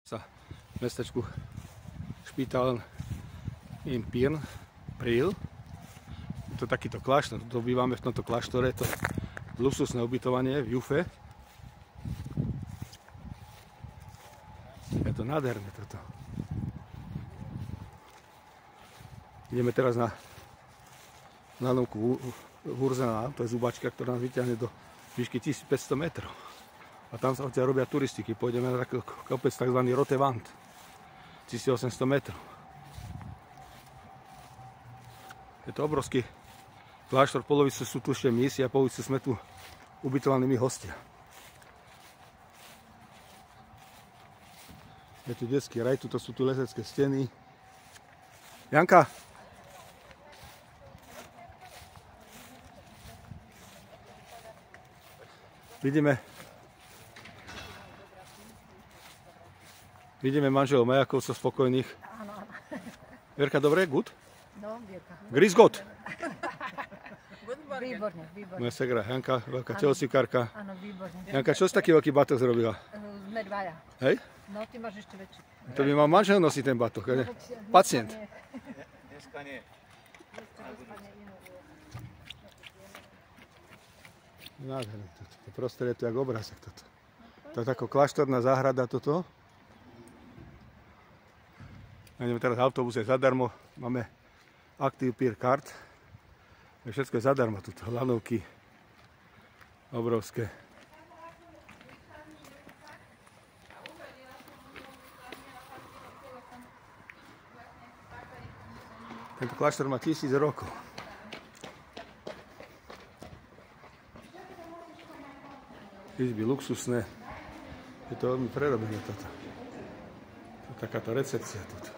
Sa v mestečku Špitál im Pirn, Príl. Je to takýto kláštor, tu bývame v tomto kláštore, to luxusné ubytovanie v Jufe. Je to nádherné toto. Ideme teraz na lanovku Hurzena, to je zubačka, ktorá nás vyťahne do výšky 1500 metrov. A tam sa odtiaľ robia turistiky. Pôjdeme na taký kopec, tzv. Rotewand, 1800 metrov. Je to obrovský kláštor, polovicu sú tu ešte misi a polovicu sme tu ubytovanými hostia. Je tu detský raj, tuto sú tu lezecké steny. Janka! Vidíme manželov majakov, so spokojných. Áno, áno. Verka, dobre? Good? No, Vierka. Gris God! Výborne, výborne. Moja segra Janka, veľká telocvikárka. Áno, výborne. Janka, čo si taký veľký batoh zrobila? Sme dvaja. Hej? No, ty máš ešte väčší. To by mal manžel nosiť ten batoh, ne? Pacient. Dneska nie. Nádherné toto. To prostredie je to jak obrázek toto. To je taká kláštorná záhrada toto. Ideme teraz v autobuse zadarmo. Máme Active Peer Card. Všetko je zadarmo toto. Lanovky obrovské. Tento kláštor má 1000 rokov. Izby luxusné. Je to veľmi prerobené toto. To je takáto recepcia toto.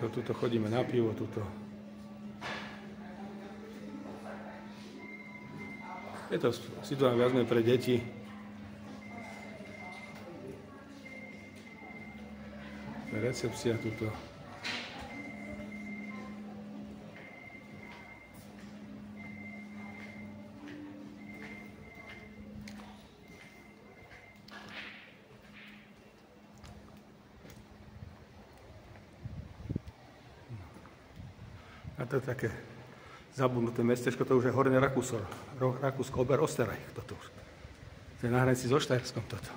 Tuto chodíme na pivo, tuto. Je to situácia viac menej pre deti. Recepcia tuto. A to je také zabudnuté mestečko, to už je Horné Rakúsko, Ober-Österreich, toto už. To je na hranici so Štajerskom toto.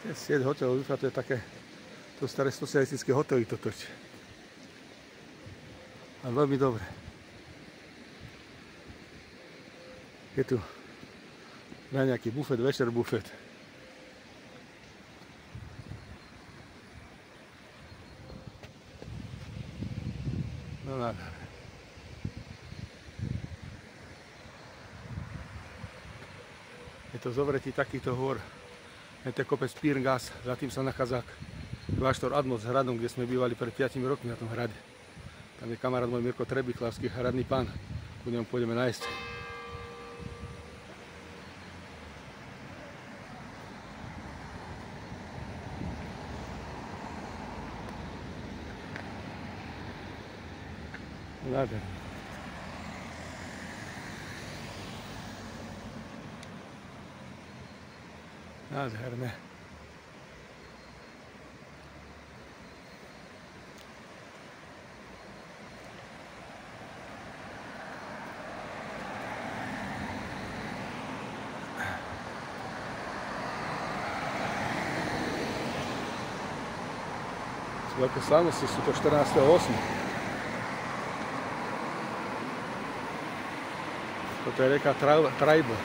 To je sieť hotelov, to je také, to staré socialistické hotely toto. A veľmi dobre. Je tu na nejaký bufet, večer bufet. No nádherné. Je to zovretí takýchto hôr. Je to kopec Pirngas, za tým sa nachádza kláštor Admos s hradom, kde sme bývali pred 5 rokmi na tom hrade. Tam je kamarát môj Mirko Trebiklavský, hradný pán. Ku nemu pôjdeme nájsť. Nádherné. Nádherné. Sú veľké slávnosti, sú to 14.8. Toto je rieka Trajbe.